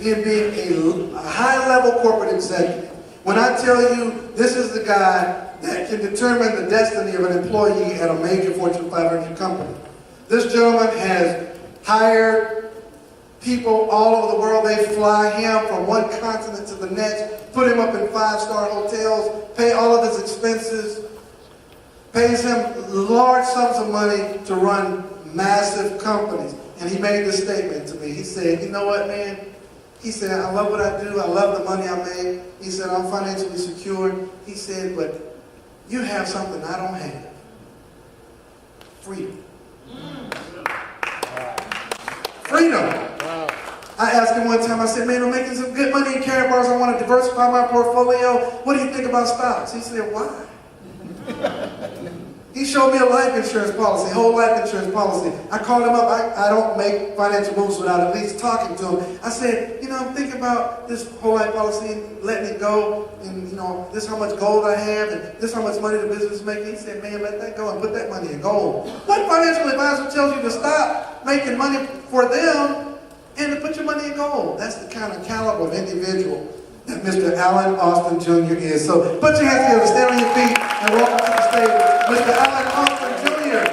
in being a high-level corporate executive. When I tell you this is the guy that can determine the destiny of an employee at a major Fortune 500 company. This gentleman has hired people all over the world. They fly him from one continent to the next, put him up in 5-star hotels, pay all of his expenses, pays him large sums of money to run massive companies. And he made this statement to me. He said, you know what, man? He said, I love what I do. I love the money I make. He said, I'm financially secure. He said, but you have something I don't have. Freedom. Freedom. I asked him one time, I said, man, I'm making some good money in Karatbars. I want to diversify my portfolio. What do you think about stocks? He said, why? He showed me a life insurance policy, whole life insurance policy. I called him up. I don't make financial moves without at least talking to him. I said, you know, I'm thinking about this whole life policy, letting it go, and you know, this is how much gold I have, and this is how much money the business is making. He said, man, let that go and put that money in gold. What financial advisor tells you to stop making money for them and to put your money in gold? That's the kind of caliber of individual that Mr. Alan Austin Jr. is. So put your hands together, stand on your feet, and welcome to the stage, Mr. Alan Austin Jr.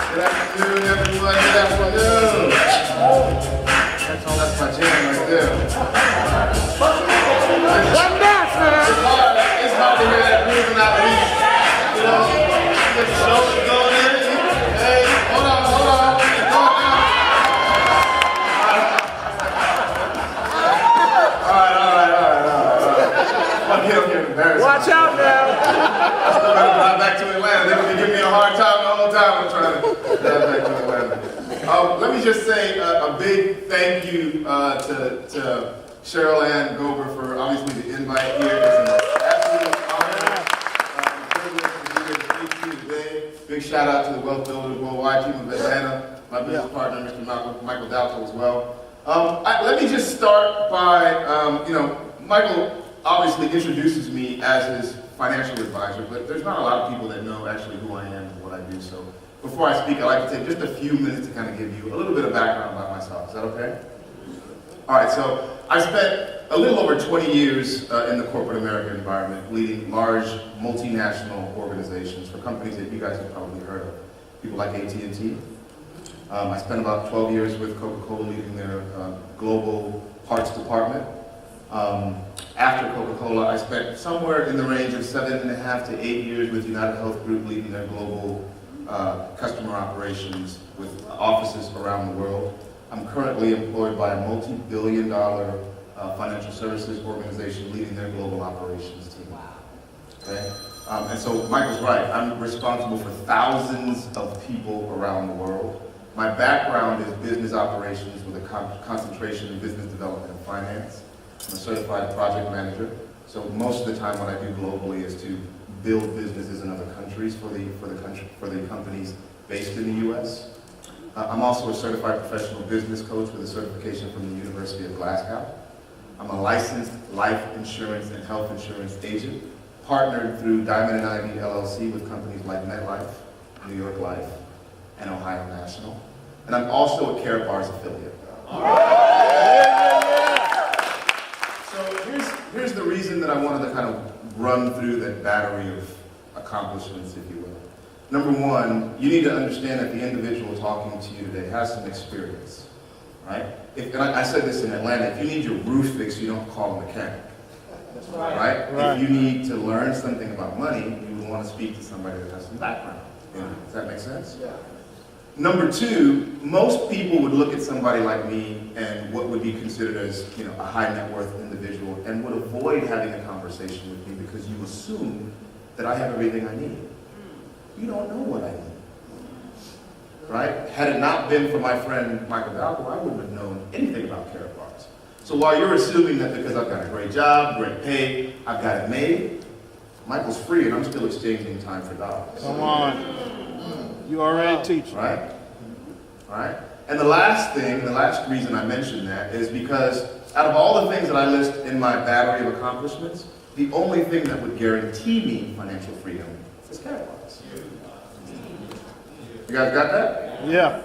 Good afternoon, everyone. Good afternoon. That's my jam right there. It's hard to hear that moving out of east. You know, get the shoulders going in. Hey, hold on. It's going down. All right. I'm embarrassed. Watch out now. I'm going back to Atlanta. They're going to give me a hard time the whole time I'm trying to drive back to Atlanta. Let me just say a big thank you to Cheryl Ann Gober for obviously the invite here. It's an absolute honor and privilege to be here to speak to you today. Big shout out to the Wealth Builders Worldwide team of Atlanta, my business partner, Mr. Michael Dalto, as well. Let me just start by, Michael obviously introduces me as his financial advisor, but there's not a lot of people that know actually who I am and what I do. So before I speak, I'd like to take just a few minutes to kind of give you a little bit of background about myself. Is that okay? All right, so I spent a little over 20 years in the corporate American environment, leading large multinational organizations for companies that you guys have probably heard of. People like AT&T. I spent about 12 years with Coca-Cola leading their global parts department. After Coca-Cola, I spent somewhere in the range of 7.5 to 8 years with United Health Group leading their global customer operations with offices around the world. I'm currently employed by a multi-billion-dollar financial services organization leading their global operations team. Okay? And so Michael's right. I'm responsible for thousands of people around the world. My background is business operations with a concentration in business development and finance. I'm a certified project manager. So most of the time what I do globally is to build businesses in other countries for the companies based in the U.S. I'm also a certified professional business coach with a certification from the University of Glasgow. I'm a licensed life insurance and health insurance agent, partnered through Diamond and Ivy LLC with companies like MetLife, New York Life, and Ohio National. And I'm also a Karatbars affiliate. So here's the reason that I wanted to kind of run through that battery of accomplishments, if you will. Number one, you need to understand that the individual talking to you today has some experience, right? And I said this in Atlanta, if you need your roof fixed, you don't call a mechanic, right? If you need to learn something about money, you would want to speak to somebody that has some background. Does that make sense? Yeah. Number two, most people would look at somebody like me and what would be considered as, a high net worth individual and would avoid having a conversation with me because you assume that I have everything I need. You don't know what I need, right? Had it not been for my friend Michael Dalto, I wouldn't have known anything about Karatbars. So while you're assuming that because I've got a great job, great pay, I've got it made, Michael's free and I'm still exchanging time for dollars. Come on. You already teach. Right? All right? And the last reason I mention that is because out of all the things that I list in my battery of accomplishments, the only thing that would guarantee me financial freedom is Karatbars. You guys got that? Yeah.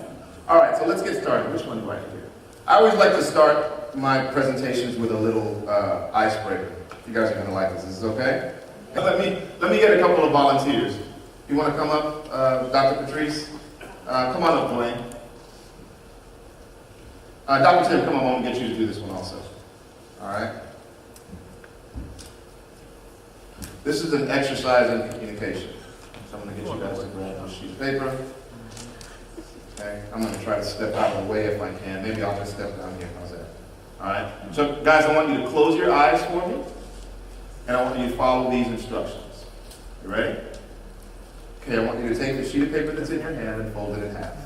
All right, so let's get started. Which one do I have here? I always like to start my presentations with a little icebreaker. You guys are going to like this. Is this okay? And let me get a couple of volunteers. You want to come up, Dr. Patrice? Come on up, Dwayne. Dr. Tim, come on, I want to get you to do this one also. All right? This is an exercise in communication. So I'm going to get you guys to grab a sheet of paper. Okay, I'm going to try to step out of the way if I can. Maybe I'll just step down here. How's that? All right? So, guys, I want you to close your eyes for me, and I want you to follow these instructions. You ready? Okay, I want you to take the sheet of paper that's in your hand and fold it in half.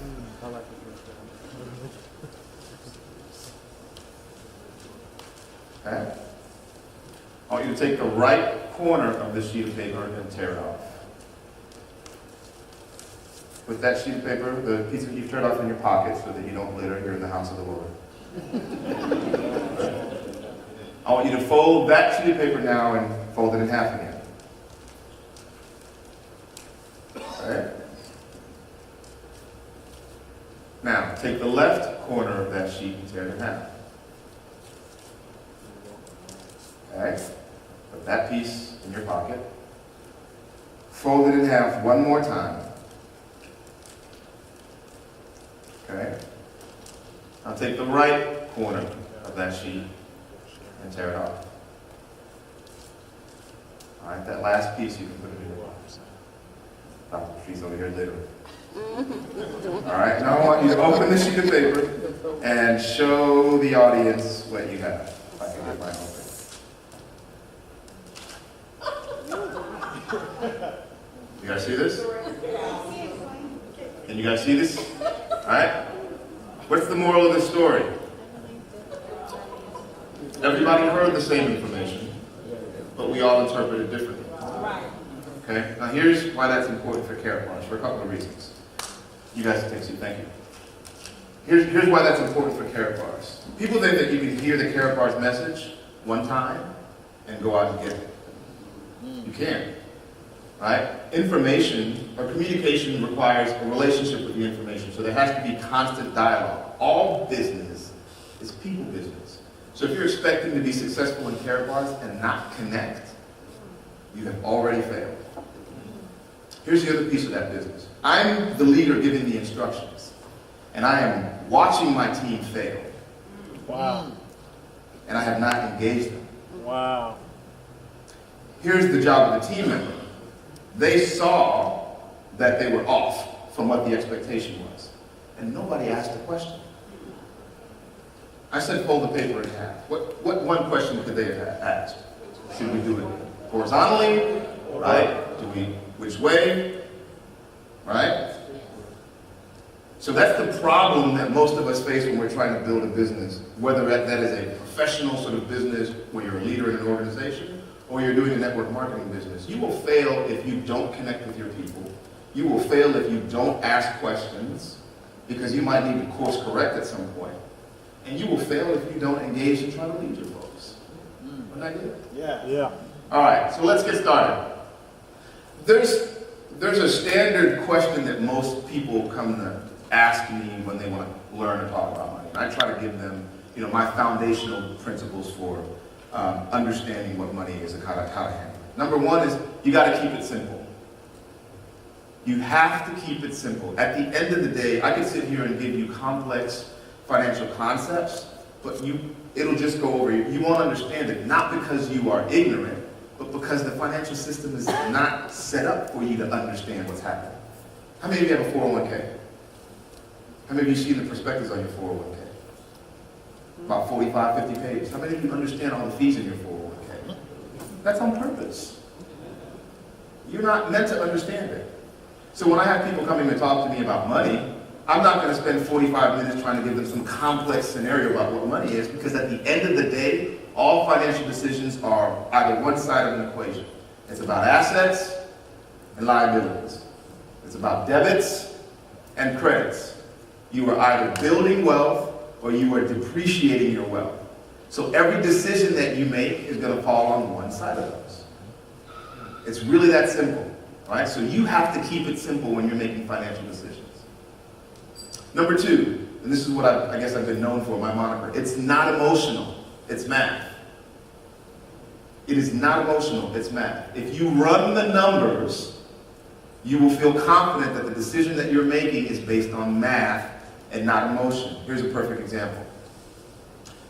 Okay? I want you to take the right corner of the sheet of paper and tear it off. With that sheet of paper, the piece of you've turned off in your pocket so that you don't litter here in the house of the Lord. I want you to fold that sheet of paper now and fold it in half again. Okay? Now, take the left corner of that sheet and tear it in half. Okay? Put that piece in your pocket. Fold it in half one more time. Okay? Now take the right corner of that sheet and tear it off. All right, that last piece you can put it in your box. Dr. Patrice over here literally. All right, now I want you to open the sheet of paper and show the audience what you have. If I can get mine open. You guys see this? Can you guys see this? All right? What's the moral of the story? Everybody heard the same information, but we all interpret it differently. Okay? Now here's why that's important for Karatbars, for a couple of reasons. You guys can take a seat, thank you. Here's why that's important for Karatbars. People think that you can hear the Karatbars message one time and go out and get it. You can't. Right? Information or communication requires a relationship with the information, so there has to be constant dialogue. All business is people business. So if you're expecting to be successful in Karatbars and not connect, you have already failed. Here's the other piece of that business. I'm the leader giving the instructions, and I am watching my team fail. Wow. And I have not engaged them. Wow. Here's the job of the team member. They saw that they were off from what the expectation was, and nobody asked a question. I said fold the paper in half. What one question could they have asked? Should we do it horizontally, right? Which way, right? So that's the problem that most of us face when we're trying to build a business, whether that is a professional sort of business where you're a leader in an organization, or you're doing a network marketing business. You will fail if you don't connect with your people. You will fail if you don't ask questions, because you might need to course correct at some point. And you will fail if you don't engage and try to lead your folks. Isn't that good? Yeah. Yeah. All right, so let's get started. There's a standard question that most people come to ask me when they want to learn and talk about money. And I try to give them, my foundational principles for understanding what money is and how to handle it. Number one is you got to keep it simple. You have to keep it simple. At the end of the day, I could sit here and give you complex financial concepts, but it'll just go over you. You won't understand it, not because you are ignorant, but because the financial system is not set up for you to understand what's happening. How many of you have a 401k? How many of you see the prospectus on your 401k? About 45, 50 pages. How many of you understand all the fees in your 401k? That's on purpose. You're not meant to understand it. So when I have people coming to talk to me about money, I'm not going to spend 45 minutes trying to give them some complex scenario about what money is, because at the end of the day, all financial decisions are either one side of an equation. It's about assets and liabilities. It's about debits and credits. You are either building wealth or you are depreciating your wealth. So every decision that you make is going to fall on one side of those. It's really that simple, right? So you have to keep it simple when you're making financial decisions. Number two, and this is what I guess I've been known for, my moniker. It's not emotional, it's math. It is not emotional, it's math. If you run the numbers, you will feel confident that the decision that you're making is based on math and not emotion. Here's a perfect example.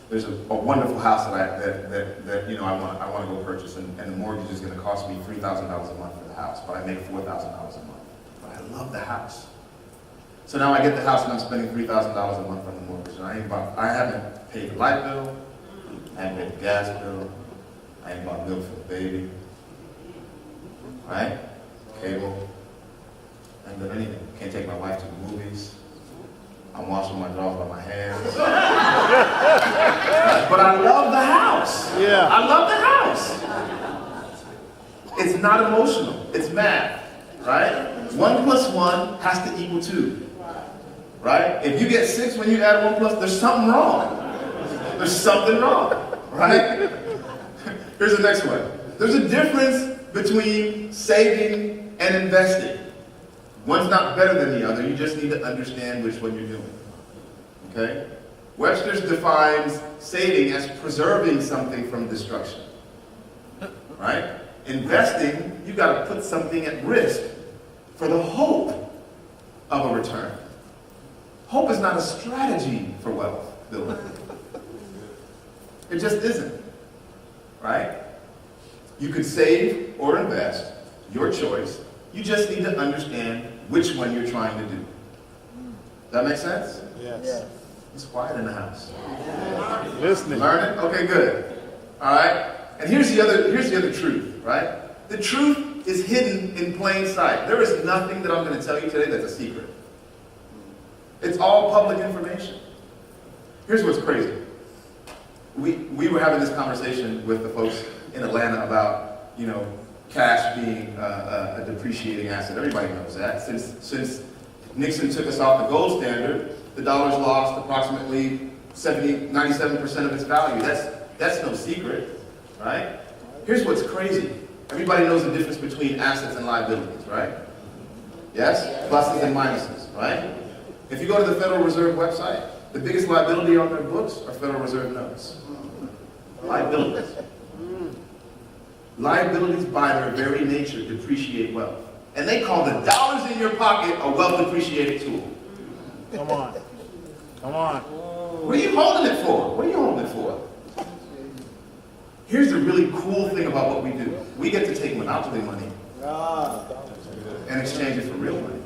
There's a wonderful house that you know I want to go purchase, and the mortgage is going to cost me $3,000 a month for the house, but I make $4,000 a month. But I love the house. So now I get the house and I'm spending $3,000 a month on the mortgage. And I haven't paid the light bill, I haven't paid the gas bill, I ain't bought milk for the baby, right? Cable, I ain't done anything. Can't take my wife to the movies. I'm washing my drawers by my hands. But I love the house. Yeah. I love the house. It's not emotional, it's math, right? 1 plus 1 has to equal 2, right? If you get 6 when you add 1 plus, there's something wrong. There's something wrong, right? Here's the next one. There's a difference between saving and investing. One's not better than the other, you just need to understand which one you're doing, okay? Webster's defines saving as preserving something from destruction, right? Investing, you got to put something at risk for the hope of a return. Hope is not a strategy for wealth building. It just isn't, right? You could save or invest, your choice. You just need to understand which one you're trying to do. Does that make sense? Yes. It's quiet in the house. Listening. Learning? Okay, good. All right. And here's the other truth, right? The truth is hidden in plain sight. There is nothing that I'm going to tell you today that's a secret. It's all public information. Here's what's crazy. We were having this conversation with the folks in Atlanta about, you know, cash being a depreciating asset. Everybody knows that. Since Nixon took us off the gold standard, the dollar's lost approximately 97% of its value. That's no secret, right? Here's what's crazy. Everybody knows the difference between assets and liabilities, right? Yes? Pluses and minuses, right? If you go to the Federal Reserve website, the biggest liability on their books are Federal Reserve notes. Liabilities. Liabilities, by their very nature, depreciate wealth. And they call the dollars in your pocket a wealth depreciating tool. Come on. Come on. What are you holding it for? What are you holding it for? Here's the really cool thing about what we do. We get to take monopoly money and exchange it for real money.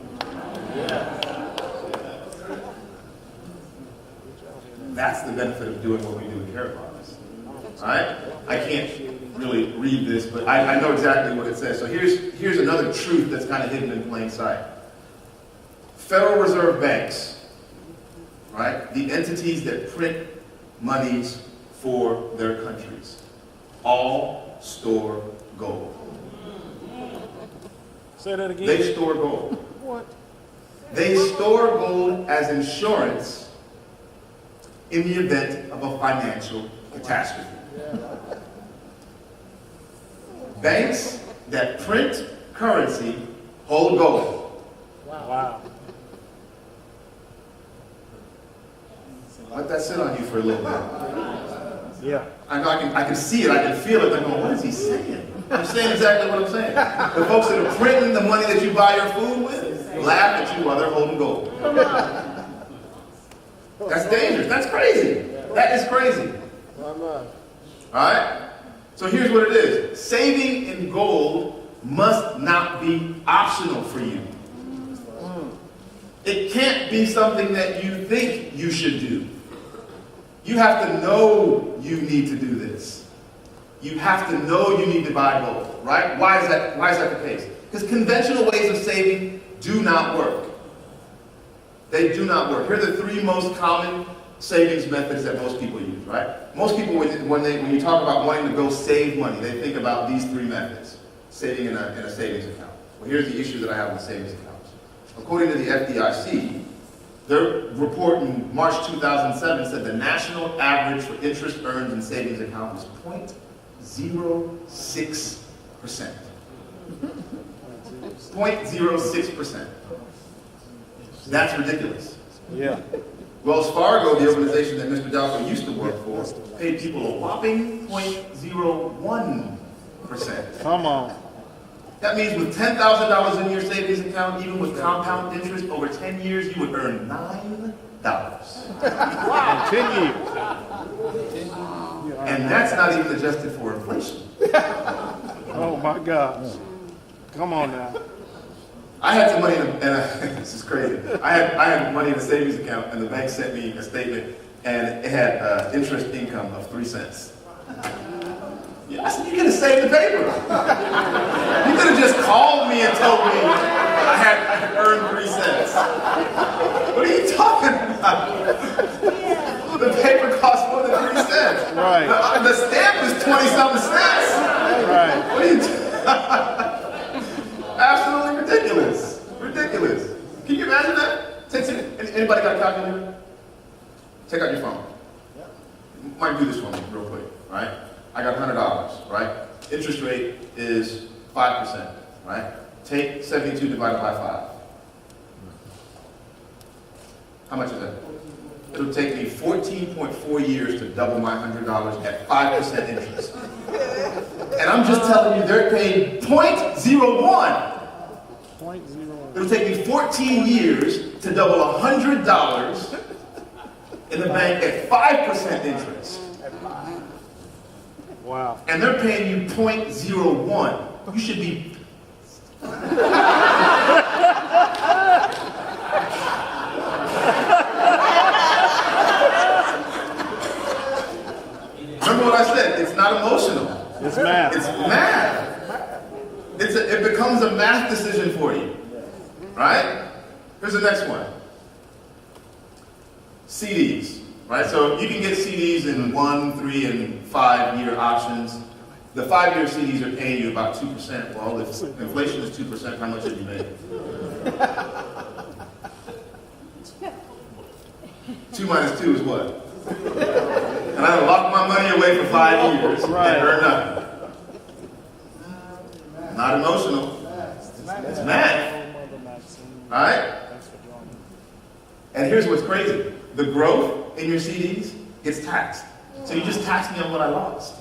That's the benefit of doing what we do at Karatbars. All right? I can't really read this, but I know exactly what it says. So here's another truth that's kind of hidden in plain sight. Federal Reserve banks, right? The entities that print monies for their countries, all store gold. Say that again. They store gold. What? They store gold as insurance in the event of a financial catastrophe. Banks that print currency hold gold. Wow. Let that sit on you for a little bit. Yeah. I know I can see it, I can feel it. They're going, what is he saying? I'm saying exactly what I'm saying. The folks that are printing the money that you buy your food with laugh at you while they're holding gold. That's dangerous. That's crazy. That is crazy. All right? So here's what it is. Saving in gold must not be optional for you. It can't be something that you think you should do. You have to know you need to do this. You have to know you need to buy gold, right? Why is that the case? Because conventional ways of saving do not work. They do not work. Here are the 3 most common savings methods that most people use, right? Most people, when you talk about wanting to go save money, they think about these 3 methods. Saving in a savings account. Well, here's the issue that I have with savings accounts. According to the FDIC, their report in March 2007 said the national average for interest earned in savings account was 0.06%. 0.06%. That's ridiculous. Yeah. Wells Fargo, the organization that Mr. Dalco used to work for, paid people a whopping 0.01%. Come on. That means with $10,000 in your savings account, even with compound interest over 10 years, you would earn $9. In 10 years. And that's not even adjusted for inflation. Oh my gosh. Come on now. I had some money this is crazy. I had money in a savings account, and the bank sent me a statement, and it had interest income of 3 cents. Yeah, I said, you could have saved the paper. You could have just called me and told me I had earned 3 cents. What are you talking about? The paper costs more than 3 cents. Right. The stamp is 20-something cents. Right. What are you Absolutely ridiculous. Ridiculous. Can you imagine that? Anybody got a calculator? Take out your phone. Might do this for me real quick, right? I got $100, right? Interest rate is 5%, right? Take 72 divided by 5. How much is that? It'll take me 14.4 years to double my $100 at 5% interest. And I'm just telling you, they're paying 0.01. 0.01. It'll take me 14 years to double $100 in the bank at 5% interest. Wow. And they're paying you 0.01. You should be... Remember what I said, it's not emotional. It's math. It's math. It becomes a math decision for you, right? Here's the next one. CDs, right? So you can get CDs in 1, 3, and 5-year options. The 5-year CDs are paying you about 2%. Well, if inflation is 2%, how much have you made? 2 minus 2 is what? And I locked my money away for 5 years and earned nothing. Not emotional. It's math. Alright? And here's what's crazy. The growth in your CDs gets taxed. So you just tax me on what I lost.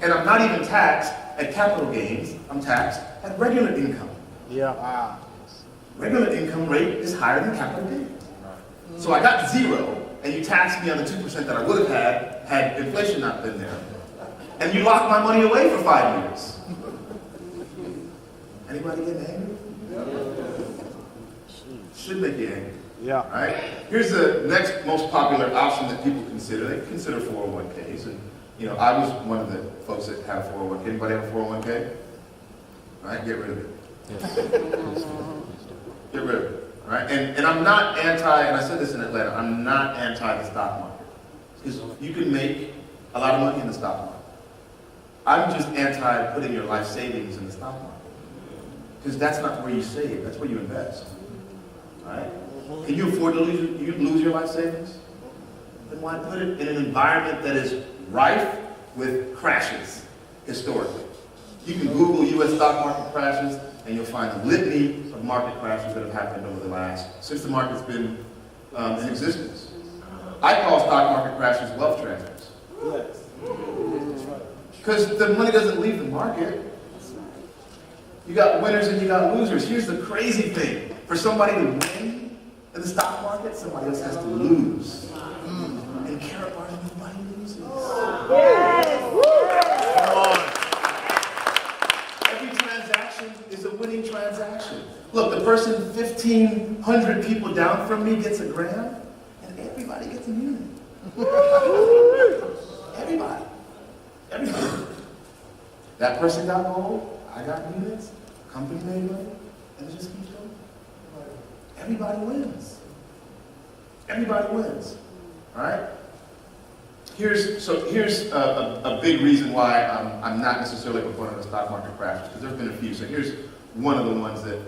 And I'm not even taxed at capital gains. I'm taxed at regular income. Yeah. Regular income rate is higher than capital gains. So I got 0, and you taxed me on the 2% that I would have had inflation not been there. And you locked my money away for 5 years. Anybody getting angry? Should make you angry. Yeah. All right? Here's the next most popular option that people consider. They consider 401ks. And, you know, I was one of the folks that had a 401k. Anybody have a 401k? All right, get rid of it. Get rid of it. All right? And I'm not anti, and I said this in Atlanta, I'm not anti the stock market. Because you can make a lot of money in the stock market. I'm just anti putting your life savings in the stock market. Because that's not where you save, that's where you invest. All right? Can you afford to lose your life savings? Then why put it in an environment that is rife with crashes, historically? You can Google U.S. stock market crashes, and you'll find a litany of market crashes that have happened over the last, since the market's been in existence. I call stock market crashes wealth transfers. Because the money doesn't leave the market. You got winners and you got losers. Here's the crazy thing. For somebody to win in the stock market, somebody else has to lose. And Karatbars, nobody loses. Every transaction is a winning transaction. Look, the person 1,500 people down from me gets $1,000, and everybody gets a unit. Everybody. Everybody. That person got gold, I got units, company made money, and it just keeps going. Everybody wins. Everybody wins. All right? Here's a big reason why I'm not necessarily a proponent of stock market crashes, because there's been a few. So here's one of the ones that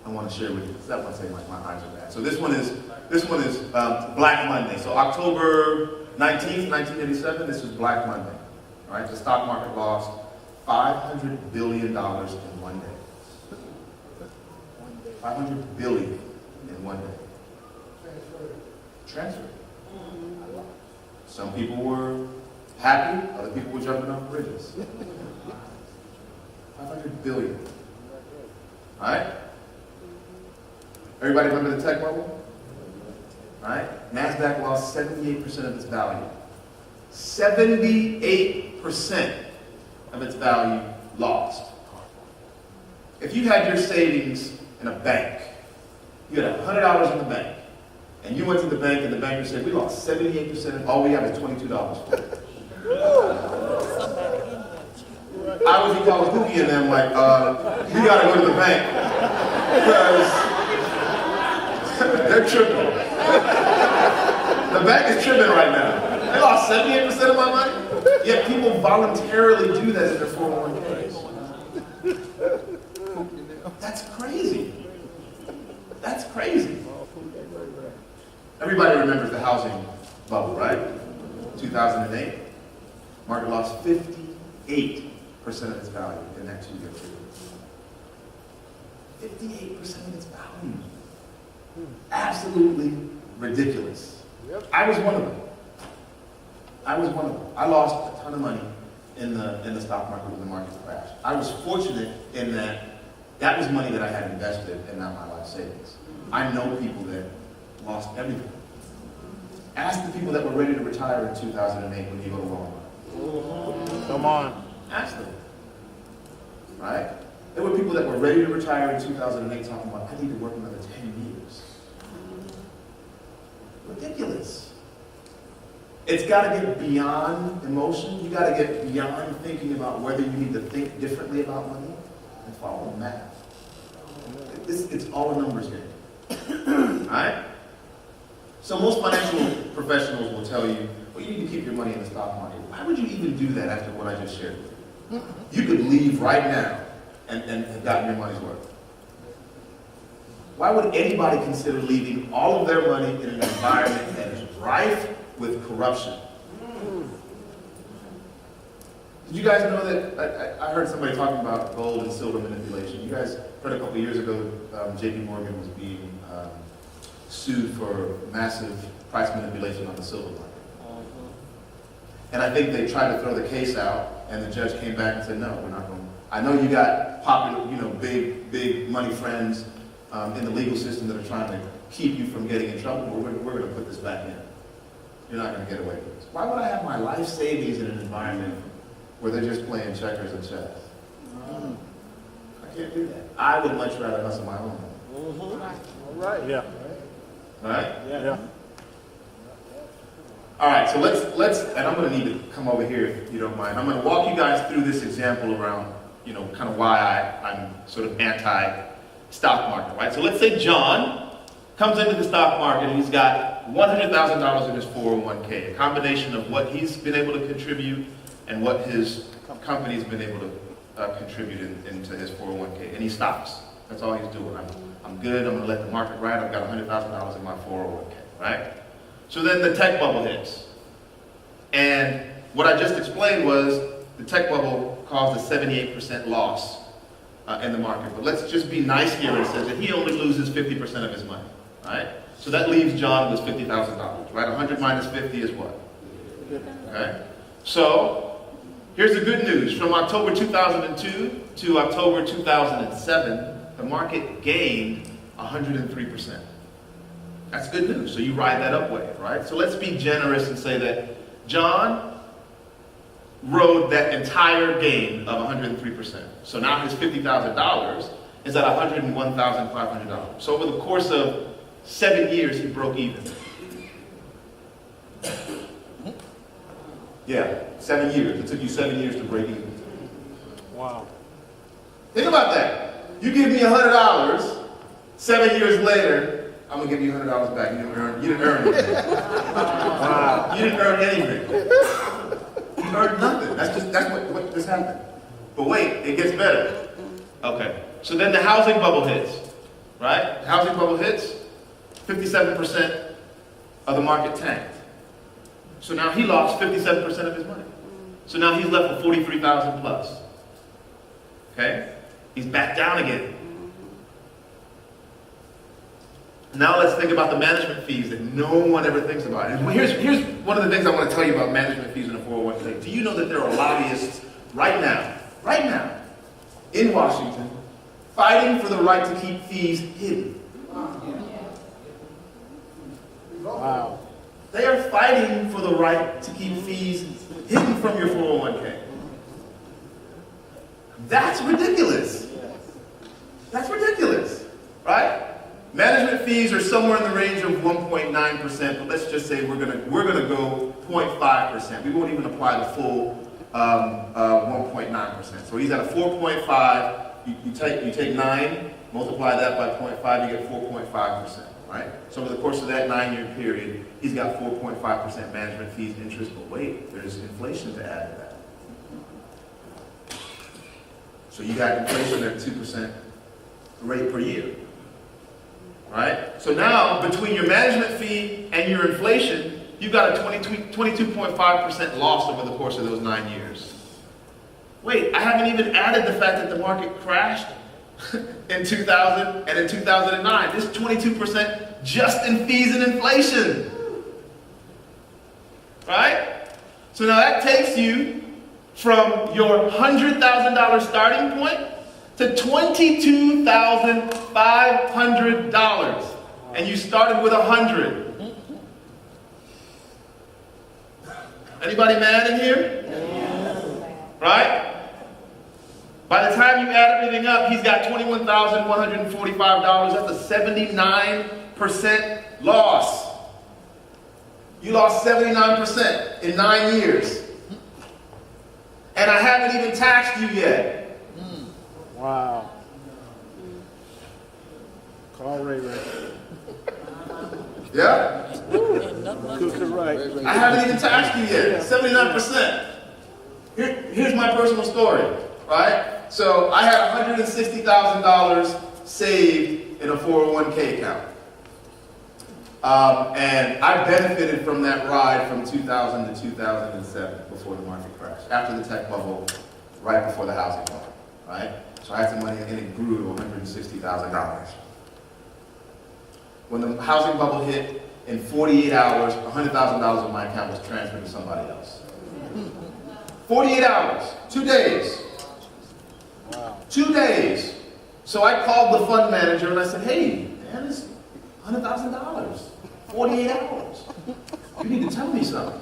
I want to share with you. That one saying my eyes are bad. So this one is Black Monday. So October 19th, 1987, this was Black Monday. All right? The stock market lost $500 billion in one day. $500 billion in one day. transferred. Some people were happy, other people were jumping off bridges. 500 billion. All right? Everybody remember the tech bubble? All right? NASDAQ lost 78% of its value. 78% of its value lost. If you had your savings in a bank, you had $100 in the bank, and you went to the bank and the banker said, we lost 78%, and all we have is $22 for it. I would be calling Pookie and them like, you gotta go to the bank, because they're tripping. The bank is tripping right now. They lost 78% of my money, yet people voluntarily do that in their 401ks. That's crazy. That's crazy. Everybody remembers the housing bubble, right? 2008. Market lost 58% of its value in that 2-year period. 58% of its value. Absolutely ridiculous. I was one of them. I lost a ton of money in the stock market when the market crashed. I was fortunate in that that was money that I had invested and not my life savings. I know people that lost everything. Ask the people that were ready to retire in 2008 when you go to Walmart. Come on. Ask them. Right? There were people that were ready to retire in 2008 talking about, I need to work another 10 years. Ridiculous. It's got to get beyond emotion. You got to get beyond thinking about whether you need to think differently about money and follow the math. It's all a numbers game. All right? So most financial professionals will tell you, well, you need to keep your money in the stock market. Why would you even do that after what I just shared with you? You could leave right now and have gotten your money's worth. Why would anybody consider leaving all of their money in an environment that is rife with corruption? Did you guys know that, I heard somebody talking about gold and silver manipulation. You guys heard a couple of years ago, JP Morgan was being sued for massive price manipulation on the silver market. And I think they tried to throw the case out, and the judge came back and said, no, we're not going to. I know you got popular, big money friends in the legal system that are trying to keep you from getting in trouble, but we're going to put this back in. You're not going to get away with this. Why would I have my life savings in an environment where they're just playing checkers and chess? I can't do that. I would much rather hustle my own. All right. Yeah. All right? Yeah. All right, so let's, and I'm going to need to come over here if you don't mind. I'm going to walk you guys through this example around, kind of why I'm sort of anti-stock market, right? So let's say John comes into the stock market and he's got $100,000 in his 401k, a combination of what he's been able to contribute and what his company's been able to contribute into his 401k, and he stops. That's all he's doing. I'm good, I'm going to let the market ride, I've got $100,000 in my 401k, right? So then the tech bubble hits. And what I just explained was the tech bubble caused a 78% loss in the market. But let's just be nice here and say that he only loses 50% of his money, right? So that leaves John with $50,000, right? 100 minus 50 is what? Okay? So here's the good news. From October 2002 to October 2007, the market gained 103%. That's good news. So you ride that up wave, right? So let's be generous and say that John rode that entire gain of 103%. So now his $50,000 is at $101,500. So over the course of 7 years, he broke even. Yeah, 7 years. It took you 7 years to break even. Wow. Think about that. You give me $100, 7 years later, I'm gonna give you $100 back. You didn't earn anything. Wow. You didn't earn anything. You earned nothing. That's what just happened. But wait, it gets better. Okay. So then the housing bubble hits, right? The housing bubble hits, 57% of the market tanked. So now he lost 57% of his money. So now he's left with 43,000 plus. Okay? He's back down again. Now let's think about the management fees that no one ever thinks about. And here's one of the things I want to tell you about management fees in a 401k. Do you know that there are lobbyists right now, in Washington, fighting for the right to keep fees hidden? Wow. They are fighting for the right to keep fees hidden from your 401k. That's ridiculous. That's ridiculous, right? Management fees are somewhere in the range of 1.9%, but let's just say we're gonna go 0.5%. We won't even apply the full 1.9%. So he's at a 4.5. You take 9, multiply that by 0.5, you get 4.5%. Right? So over the course of that 9-year period, he's got 4.5% management fees, interest, but wait, there's inflation to add to that. So you got inflation at 2% rate per year. Right? So now, between your management fee and your inflation, you've got a 22.5% loss over the course of those 9 years. Wait, I haven't even added the fact that the market crashed in 2000 and in 2009. This 22% just in fees and inflation. Right? So now that takes you from your $100,000 starting point to $22,500. And you started with 100. Anybody mad in here? Right? By the time you add everything up, he's got $21,145. That's a 79% loss. You lost 79% in 9 years. And I haven't even taxed you yet. Wow. Call Ray Ray. Yeah? Cook it right. I haven't even taxed you yet. 79%. Here's my personal story, right? So I had $160,000 saved in a 401k account. And I benefited from that ride from 2000 to 2007 before the market crashed. After the tech bubble, right before the housing bubble, right? So I had some money and it grew to $160,000. When the housing bubble hit, in 48 hours, $100,000 of my account was transferred to somebody else. 48 hours, 2 days. Wow. 2 days. So I called the fund manager and I said, hey, man, it's $100,000, 48 hours. You need to tell me something,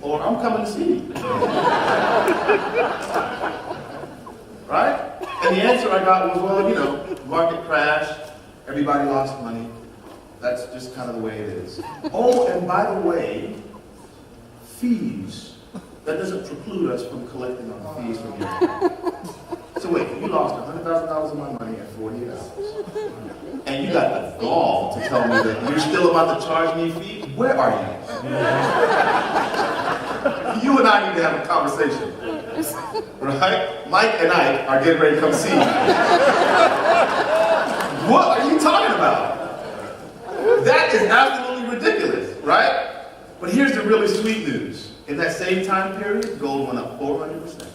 or I'm coming to see you. Right? And the answer I got was, well, you know, market crashed, everybody lost money. That's just kind of the way it is. Oh, and by the way, fees. That doesn't preclude us from collecting on the fees from your account. So wait, you lost $100,000 of my money in 48 hours. And you got the gall to tell me that you're still about to charge me a fee? Where are you? You and I need to have a conversation. Right? Mike and Ike are getting ready to come see you. What are you talking about? That is absolutely ridiculous, right? But here's the really sweet news. In that same time period, gold went up 400%.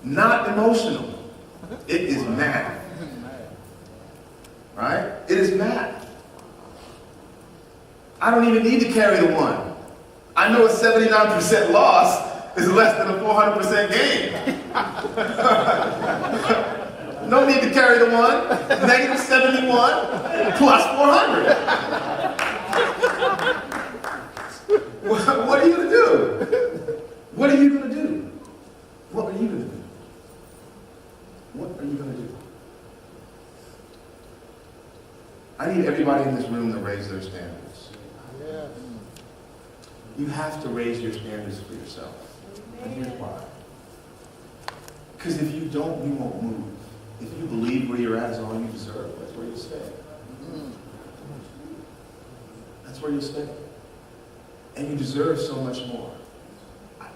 Not emotional. It is math. Right? It is math. I don't even need to carry the one. I know a 79% loss is less than a 400% gain. No need to carry the one. Negative 71 plus 400. What are you going to do? What are you going to do? What are you going to do? What are you going to do? I need everybody in this room to raise their standards. You have to raise your standards for yourself. And here's why. Because if you don't, you won't move. If you believe where you're at is all you deserve, that's where you'll stay. That's where you'll stay. And you deserve so much more. I'm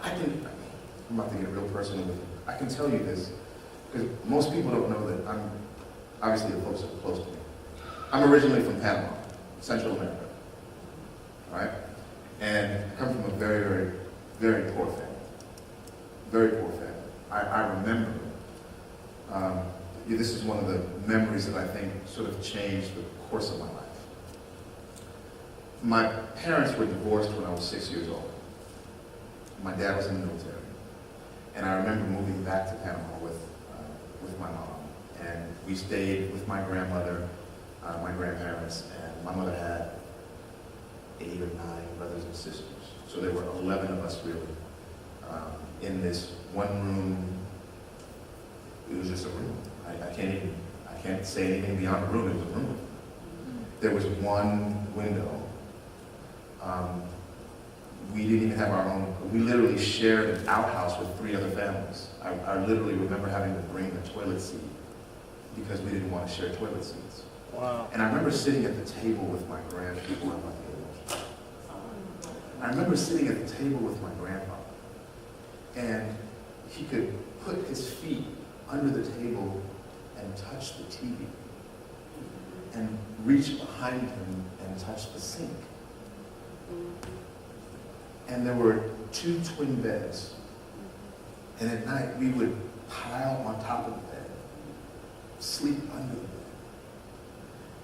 about to get real personal with you. I can tell you this, because most people don't know that I'm, obviously the folks that are close to me. I'm originally from Panama, Central America, right? And I come from a very, very, very poor family. Very poor family. I remember this is one of the memories that I think sort of changed the course of my life. My parents were divorced when I was 6 years old. My dad was in the military. And I remember moving back to Panama with my mom. And we stayed with my grandmother, my grandparents, and my mother had 8 or 9 brothers and sisters. So there were 11 of us really in this one room. It was just a room. I can't say anything beyond a room. It was a room. There was one window. We didn't even have our own. We literally shared an outhouse with 3 other families. I literally remember having to bring the toilet seat because we didn't want to share toilet seats. Wow. And I remember sitting at the table with my grandfather. I remember sitting at the table with my grandfather, and he could put his feet under the table and touch the TV, and reach behind him and touch the sink. And there were 2 twin beds, and at night we would pile on top of the bed, sleep under the bed.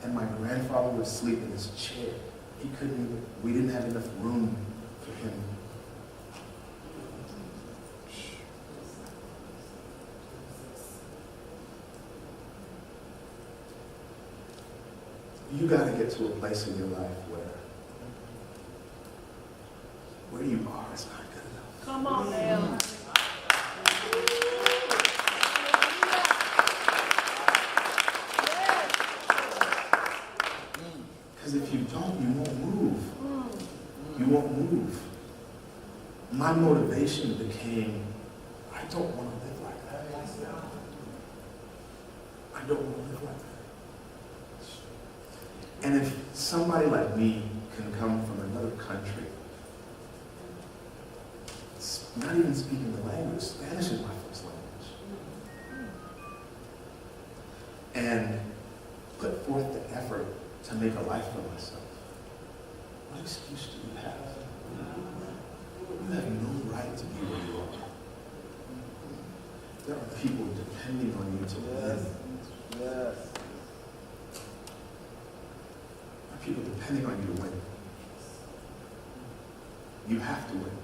And my grandfather would sleep in his chair. He couldn't even, we didn't have enough room for him. You got to get to a place in your life where you are is not good enough. Come on now. Because if you don't, you won't move. You won't move. My motivation became, I don't want to live like that. I don't want to live like that. And if somebody like me can come from another country, not even speaking the language, Spanish is my first language, and put forth the effort to make a life for myself, what excuse do you have? You have no right to be where you are. There are people depending on you to win. Yes. There are people depending on you to win. You have to win.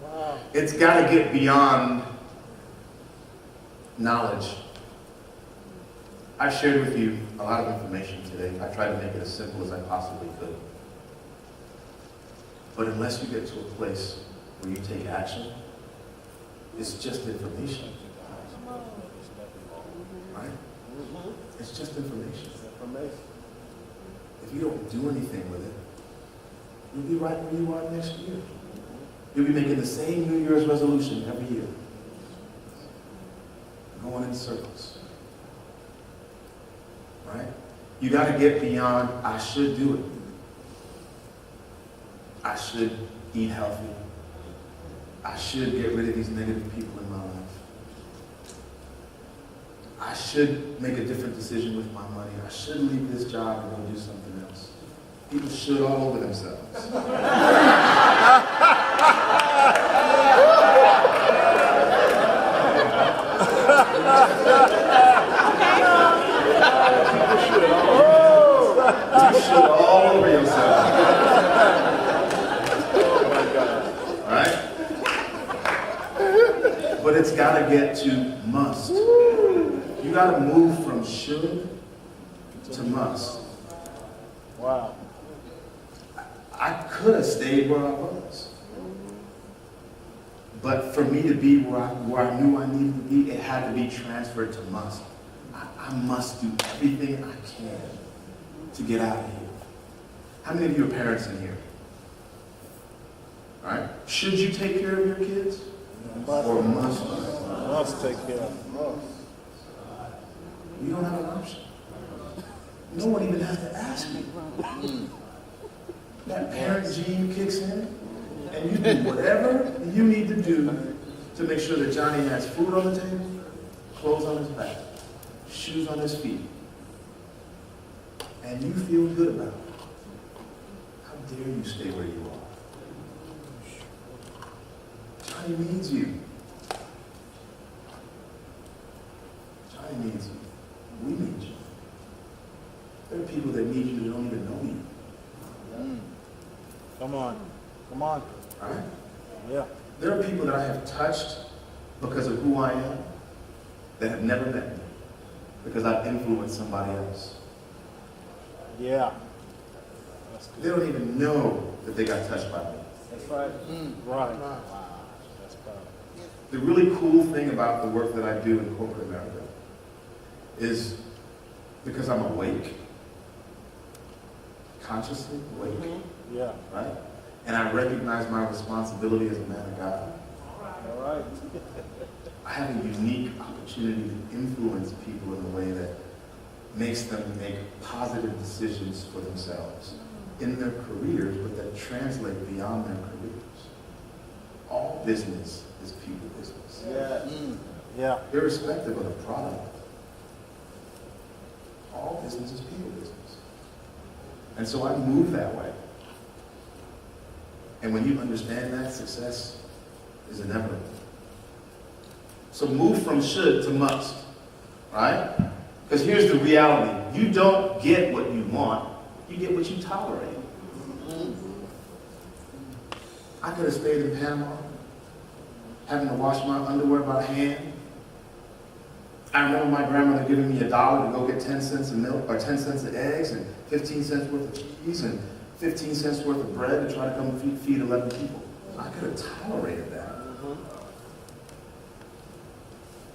Wow. It's got to get beyond knowledge. I've shared with you a lot of information today. I tried to make it as simple as I possibly could. But unless you get to a place where you take action, it's just information. Right? It's just information. If you don't do anything with it, you'll be right where you are next year. You'll be making the same New Year's resolution every year. Going in circles. Right? You got to get beyond, I should do it. I should eat healthy. I should get rid of these negative people in my life. I should make a different decision with my money. I should leave this job and go do something else. People should all over themselves. You should all over yourself. All right? But it's got to get to must. You got to move from should to must. Wow. I could have stayed where I was. But for me to be where I knew I needed to be, it had to be transferred to must. I must do everything I can to get out of here. How many of you are parents in here? All right? Should you take care of your kids? Or must you? Must take care of them. Must. You don't have an option. No one even has to ask you. That parent gene kicks in, and you do whatever you need to do to make sure that Johnny has food on the table, clothes on his back, shoes on his feet, and you feel good about it. How dare you stay where you are? Johnny needs you. Johnny needs you. We need you. There are people that need you that don't even know you. Come on. Come on. Right? Yeah. There are people that I have touched because of who I am that have never met me because I've influenced somebody else. Yeah. That's They don't even know that they got touched by me. That's right. Right. Wow. That's powerful. The really cool thing about the work that I do in corporate America is because I'm awake, consciously awake, Yeah. right? And I recognize my responsibility as a man of God. All right. I have a unique opportunity to influence people in a way that makes them make positive decisions for themselves in their careers, but that translate beyond their careers. All business is people business, Yeah. Yeah. irrespective of the product. All business is people business. And so I move that way. And when you understand that, success is inevitable. So move from should to must, right? Because here's the reality. You don't get what you want, you get what you tolerate. I could have stayed in Panama, having to wash my underwear by hand. I remember my grandmother giving me $1 to go get 10 cents of milk, or 10 cents of eggs, and 15 cents worth of cheese, and 15 cents worth of bread to try to come feed 11 people. I could have tolerated that.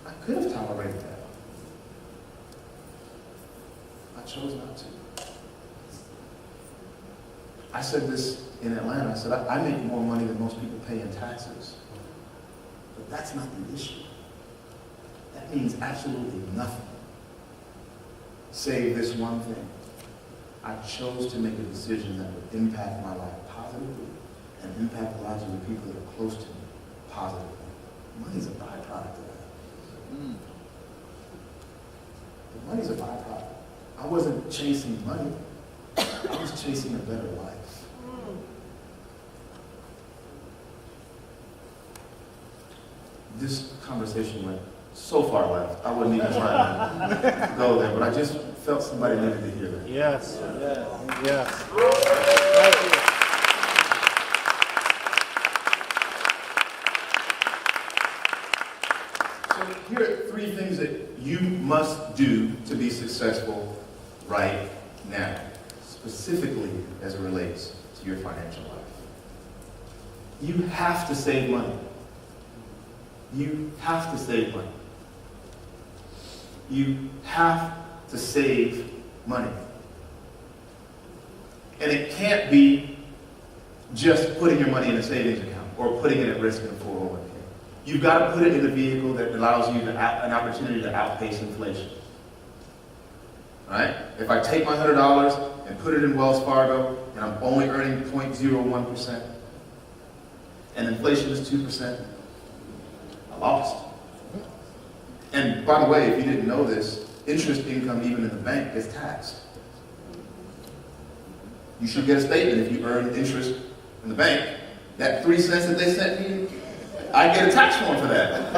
I could have tolerated that. I chose not to. I said this in Atlanta. I said, I make more money than most people pay in taxes. But that's not the issue. That means absolutely nothing. Save this one thing. I chose to make a decision that would impact my life positively and impact the lives of the people that are close to me positively. Money's a byproduct of that. The money's a byproduct. I wasn't chasing money. I was chasing a better life. This conversation went so far left. I wasn't even trying to go there, but I just felt somebody needed to hear that. Yes. Yes. Thank you. So here are 3 things that you must do to be successful right now, specifically as it relates to your financial life. You have to save money. You have to save money. You have to save money. And it can't be just putting your money in a savings account or putting it at risk in a 401k. You've got to put it in a vehicle that allows you an opportunity to outpace inflation. All right? If I take my $100 and put it in Wells Fargo and I'm only earning 0.01% and inflation is 2%, I lost. And by the way, if you didn't know this, interest income even in the bank is taxed. You should get a statement if you earn interest in the bank. That 3 cents that they sent me, I get a tax form for that.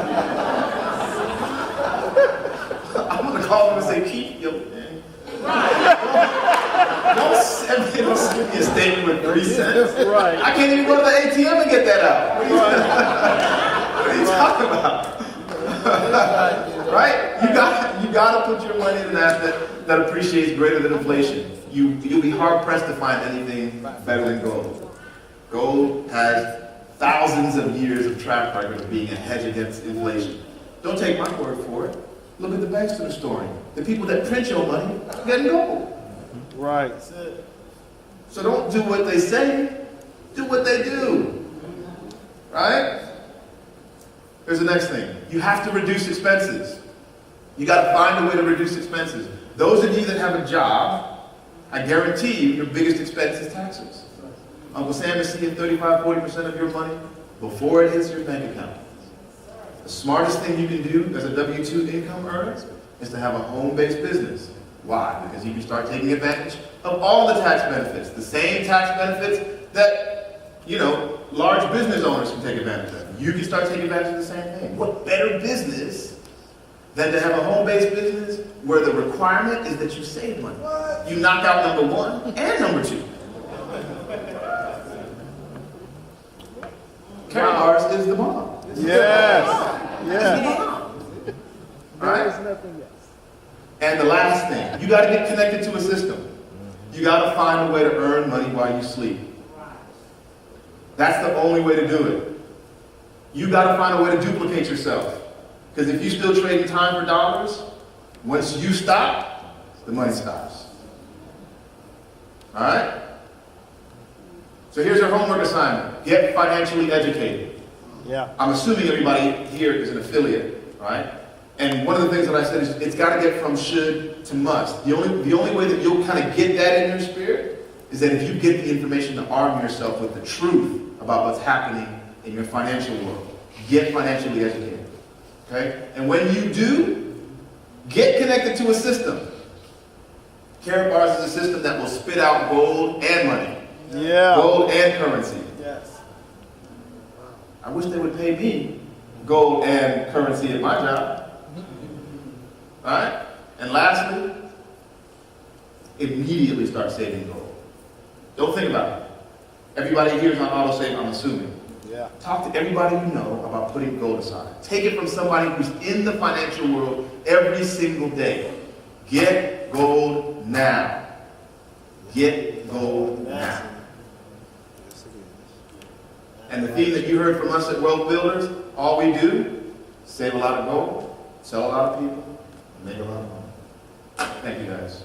I'm going to call them and say, keep your thing. Don't send me a statement with 3 cents. Right. I can't even go to the ATM and get that out. What are you talking about? Right? You got to put your money in an asset that appreciates greater than inflation. You'll be hard pressed to find anything better than gold. Gold has thousands of years of track record of being a hedge against inflation. Don't take my word for it. Look at the banks that are storing. The people that print your money are getting gold. Right. So don't do what they say, do what they do. Right? Here's the next thing. You have to reduce expenses. You got to find a way to reduce expenses. Those of you that have a job, I guarantee you your biggest expense is taxes. Uncle Sam is seeing 35-40% of your money before it hits your bank account. The smartest thing you can do as a W-2 income earner is to have a home-based business. Why? Because you can start taking advantage of all the tax benefits, the same tax benefits that, large business owners can take advantage of. You can start taking advantage of the same thing. What better business than to have a home-based business where the requirement is that you save money? You knock out number one and number two. Karatbars is the bomb. Yes. It's the Yes. bomb. All right? And the last thing, you got to get connected to a system. You got to find a way to earn money while you sleep. That's the only way to do it. You got to find a way to duplicate yourself. Because if you're still trading time for dollars, once you stop, the money stops. All right? So here's our homework assignment. Get financially educated. Yeah. I'm assuming everybody here is an affiliate, right? And one of the things that I said is it's got to get from should to must. The only way that you'll kind of get that in your spirit is that if you get the information to arm yourself with the truth about what's happening in your financial world. Get financially educated. Okay? And when you do, get connected to a system. Karatbars is a system that will spit out gold and money. Yeah. Gold and currency. Yes. I wish they would pay me gold and currency at my job. Alright? And lastly, immediately start saving gold. Don't think about it. Everybody here is on autosave, I'm assuming. Yeah. Talk to everybody you know about putting gold aside. Take it from somebody who's in the financial world every single day. Get gold now. Get gold now. And the theme that you heard from us at Wealth Builders, all we do, save a lot of gold, sell a lot of people, and make a lot of money. Thank you guys.